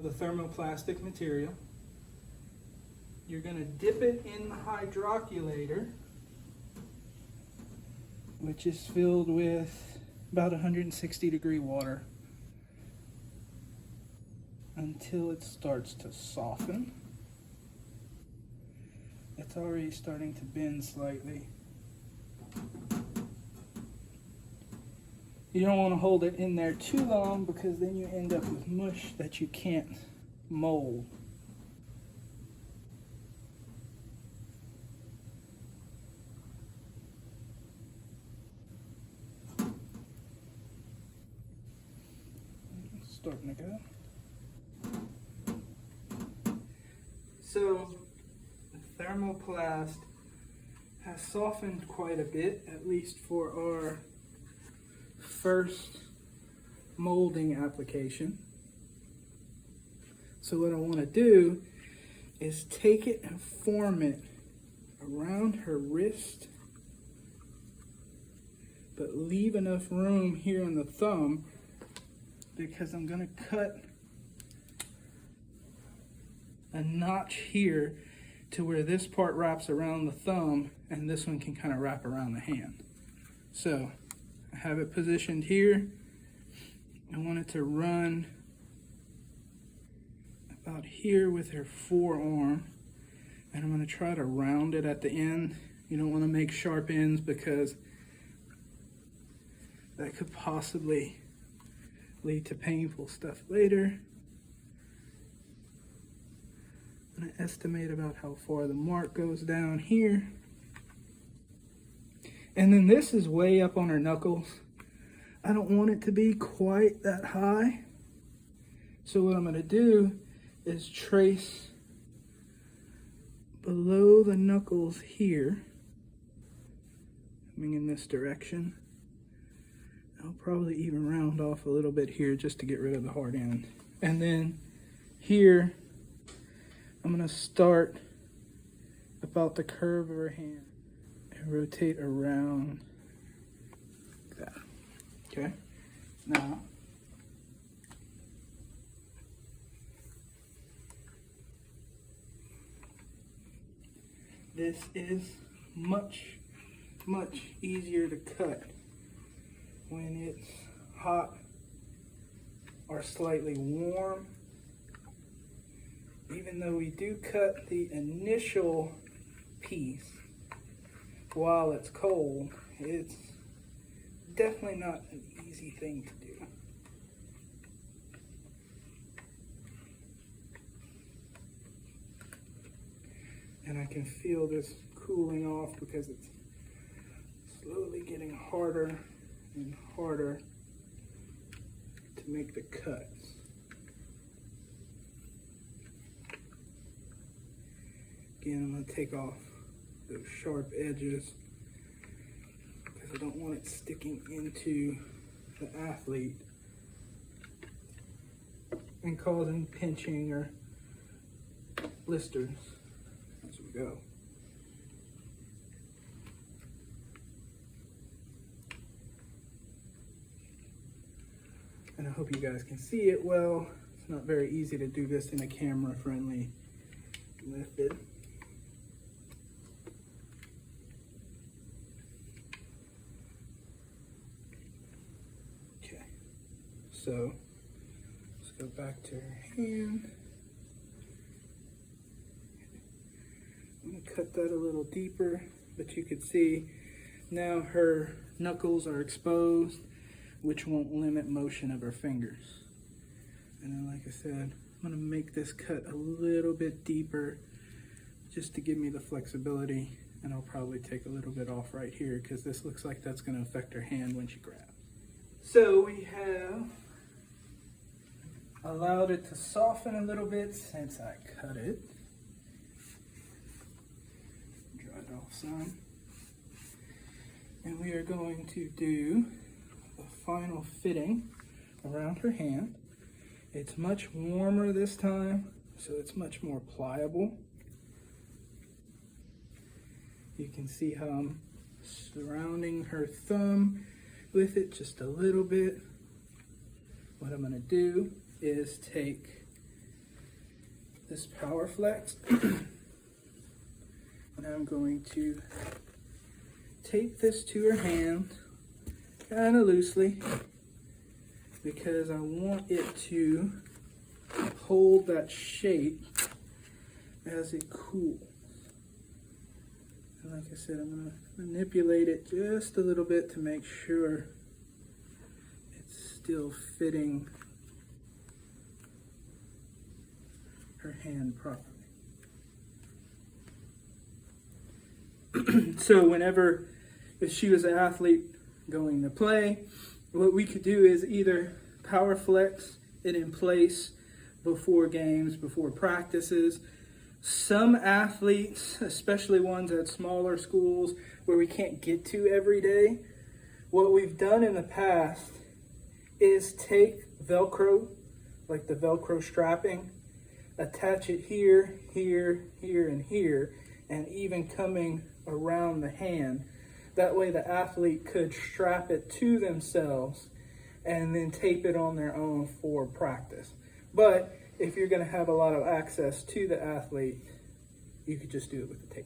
The thermoplastic material. You're going to dip it in the hydroculator, which is filled with about 160-degree water, until it starts to soften. It's already starting to bend slightly. You don't want to hold it in there too long because then you end up with mush that you can't mold. It's starting to go. So the thermoplast has softened quite a bit, at least for our first molding application. So what I want to do is take it and form it around her wrist, but leave enough room here on the thumb because I'm going to cut a notch here to where this part wraps around the thumb and this one can kind of wrap around the hand. So I have it positioned here. I want it to run about here with her forearm, and I'm going to try to round it at the end. You don't want to make sharp ends because that could possibly lead to painful stuff later. I'm going to estimate about how far the mark goes down here. And then this is way up on her knuckles. I don't want it to be quite that high. So what I'm going to do is trace below the knuckles here, coming in this direction. I'll probably even round off a little bit here just to get rid of the hard end. And then here, I'm going to start about the curve of her hand and rotate around that. Okay? Now, this is much easier to cut when it's hot or slightly warm. Even though we do cut the initial piece while it's cold, it's definitely not an easy thing to do. And I can feel this cooling off because it's slowly getting harder and harder to make the cuts. Again, I'm going to take off those sharp edges because I don't want it sticking into the athlete and causing pinching or blisters as we go. And I hope you guys can see it well. It's not very easy to do this in a camera-friendly method. Okay, so let's go back to her hand. I'm going to cut that a little deeper, but you can see now her knuckles are exposed, which won't limit motion of her fingers. And then, like I said, I'm going to make this cut a little bit deeper just to give me the flexibility, and I'll probably take a little bit off right here because this looks like that's going to affect her hand when she grabs. So we have allowed it to soften a little bit since I cut it. Dried off some. And we are going to do the final fitting around her hand. It's much warmer this time, so it's much more pliable. You can see how I'm surrounding her thumb with it just a little bit. What I'm going to do is take this Power Flex. And I'm going to tape this to her hand kind of loosely because I want it to hold that shape as it cools. And like I said, I'm going to manipulate it just a little bit to make sure it's still fitting her hand properly. So whenever, if she was an athlete going to play, what we could do is either Power Flex it in place before games, before practices. Some athletes, especially ones at smaller schools where we can't get to every day, what we've done in the past is take Velcro, like the Velcro strapping, attach it here, here, here, and here, and even coming around the hand. That way the athlete could strap it to themselves and then tape it on their own for practice. But if you're going to have a lot of access to the athlete, you could just do it with the tape.